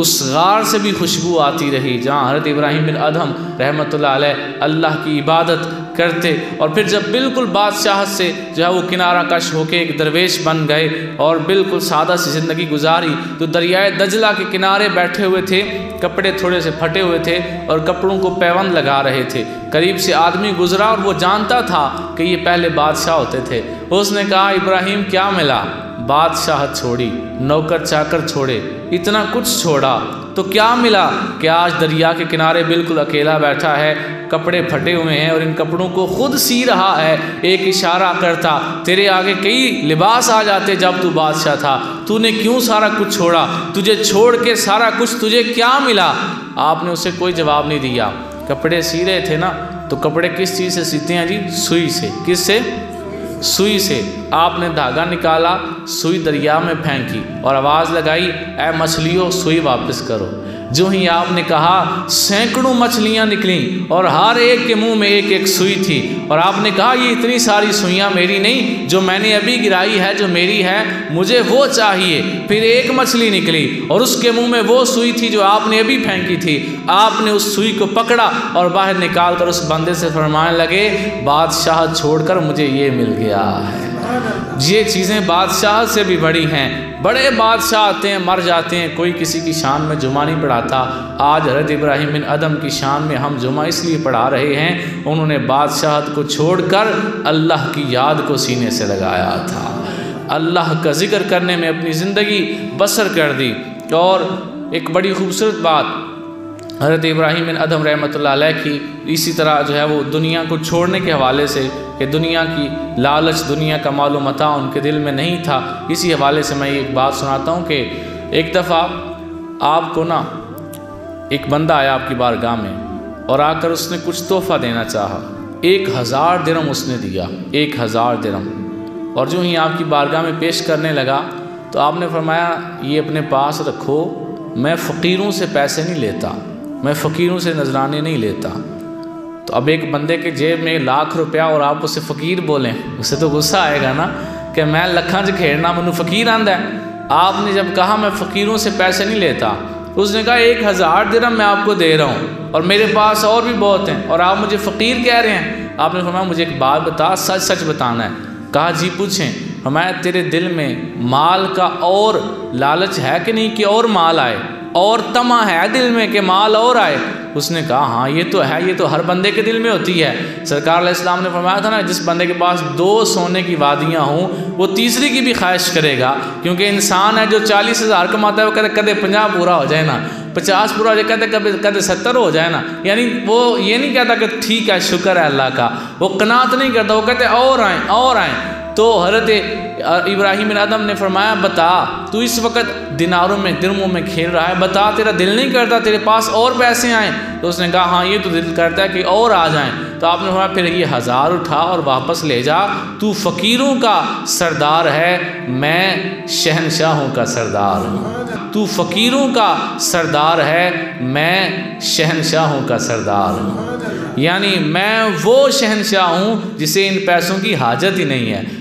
اس غار سے بھی خوشبو آتی رہی جہاں حضرت ابراہیم بن ادھم رحمۃ اللہ علیہ اللہ کی عبادت کرتے، اور پھر جب بالکل بادشاہت سے جو ہے وہ کنارہ کش ہو کے ایک درویش بن گئے اور بالکل سادہ سی زندگی گزاری، تو دریائے دجلہ کے کنارے بیٹھے ہوئے تھے، کپڑے تھوڑے سے پھٹے ہوئے تھے اور کپڑوں کو پیوند لگا رہے تھے۔ قریب سے آدمی گزرا اور وہ جانتا تھا کہ یہ پہلے بادشاہ ہوتے تھے۔ اس نے کہا ابراہیم کیا ملا؟ بادشاہت چھوڑی، نوکر چاکر چھوڑے، اتنا کچھ چھوڑا تو کیا ملا کہ آج دریا کے کنارے بالکل اکیلا بیٹھا ہے، کپڑے پھٹے ہوئے ہیں اور ان کپڑوں کو خود سی رہا ہے، ایک اشارہ کرتا تیرے آگے کئی لباس آ جاتے جب تو بادشاہ تھا، تو نے کیوں سارا کچھ چھوڑا؟ تجھے چھوڑ کے سارا کچھ تجھے کیا ملا؟ آپ نے اسے کوئی جواب نہیں دیا۔ کپڑے سی رہے تھے نا، تو کپڑے کس چیز سے سیتے ہیں جی؟ سوئی سے۔ کس سے؟ سوئی سے۔ آپ نے دھاگا نکالا، سوئی دریا میں پھینکی اور آواز لگائی اے مچھلیوں سوئی واپس کرو۔ جو ہی آپ نے کہا سینکڑوں مچھلیاں نکلیں اور ہر ایک کے منہ میں ایک ایک سوئی تھی، اور آپ نے کہا یہ اتنی ساری سوئیاں میری نہیں، جو میں نے ابھی گرائی ہے جو میری ہے مجھے وہ چاہیے۔ پھر ایک مچھلی نکلی اور اس کے منہ میں وہ سوئی تھی جو آپ نے ابھی پھینکی تھی۔ آپ نے اس سوئی کو پکڑا اور باہر نکال کر اس بندے سے فرمانے لگے بادشاہت چھوڑ کر مجھے یہ مل گیا ہے۔ یہ چیزیں بادشاہت سے بھی بڑی ہیں۔ بڑے بادشاہ آتے ہیں مر جاتے ہیں، کوئی کسی کی شان میں جمعہ نہیں پڑھاتا۔ آج حضرت ابراہیم بن ادھم کی شان میں ہم جمعہ اس لیے پڑھا رہے ہیں، انہوں نے بادشاہت کو چھوڑ کر اللہ کی یاد کو سینے سے لگایا تھا، اللہ کا ذکر کرنے میں اپنی زندگی بسر کر دی۔ اور ایک بڑی خوبصورت بات حضرت ابراہیم بن ادھم رحمۃ اللہ علیہ کی اسی طرح جو ہے وہ دنیا کو چھوڑنے کے حوالے سے، کہ دنیا کی لالچ، دنیا کا مال و متاع ان کے دل میں نہیں تھا، اسی حوالے سے میں ایک بات سناتا ہوں کہ ایک دفعہ آپ کو نا ایک بندہ آیا آپ کی بارگاہ میں اور آ کر اس نے کچھ تحفہ دینا چاہا۔ 1000 درہم اس نے دیا، 1000 درہم، اور جو ہی آپ کی بارگاہ میں پیش کرنے لگا تو آپ نے فرمایا یہ اپنے پاس رکھو، میں فقیروں سے پیسے نہیں لیتا، میں فقیروں سے نذرانے نہیں لیتا۔ تو اب ایک بندے کے جیب میں 1,00,000 روپیہ اور آپ اسے فقیر بولیں، اسے تو غصہ آئے گا نا کہ میں لکھاں چ کھیڑنا منو فقیر آندا ہے۔ آپ نے جب کہا میں فقیروں سے پیسے نہیں لیتا، اس نے کہا 1000 درہم میں آپ کو دے رہا ہوں اور میرے پاس اور بھی بہت ہیں اور آپ مجھے فقیر کہہ رہے ہیں۔ آپ نے فرمایا مجھے ایک بات بتا، سچ سچ بتانا ہے۔ کہا جی پوچھیں۔ فرمایا تیرے دل میں مال کا اور لالچ ہے کہ نہیں کہ اور مال آئے، اور طمع ہے دل میں کہ مال اور آئے؟ اس نے کہا ہاں یہ تو ہے، یہ تو ہر بندے کے دل میں ہوتی ہے۔ سرکار علیہ السلام نے فرمایا تھا نا جس بندے کے پاس 2 سونے کی وادیاں ہوں وہ تیسری کی بھی خواہش کرے گا، کیونکہ انسان ہے جو 40,000 کماتا ہے وہ کہتے کدے 50 پورا ہو جائے نا، 50 پورا ہو جائے کہتے کدے 70 ہو جائے نا، یعنی وہ یہ نہیں کہتا کہ ٹھیک ہے شکر ہے اللہ کا، وہ قناعت نہیں کرتا، وہ کہتے اور آئیں اور آئیں۔ تو حضرت ابراہیم بن ادھم نے فرمایا بتا تو اس وقت دیناروں میں درہموں میں کھیل رہا ہے، بتا تیرا دل نہیں کرتا تیرے پاس اور پیسے آئیں؟ تو اس نے کہا ہاں یہ تو دل کرتا ہے کہ اور آ جائیں۔ تو آپ نے فرمایا پھر یہ 1000 اٹھا اور واپس لے جا، تو فقیروں کا سردار ہے، میں شہنشاہوں کا سردار ہوں۔ تو فقیروں کا سردار ہے، میں شہنشاہوں کا سردار ہوں، یعنی میں وہ شہنشاہ ہوں جسے ان پیسوں کی حاجت ہی نہیں ہے۔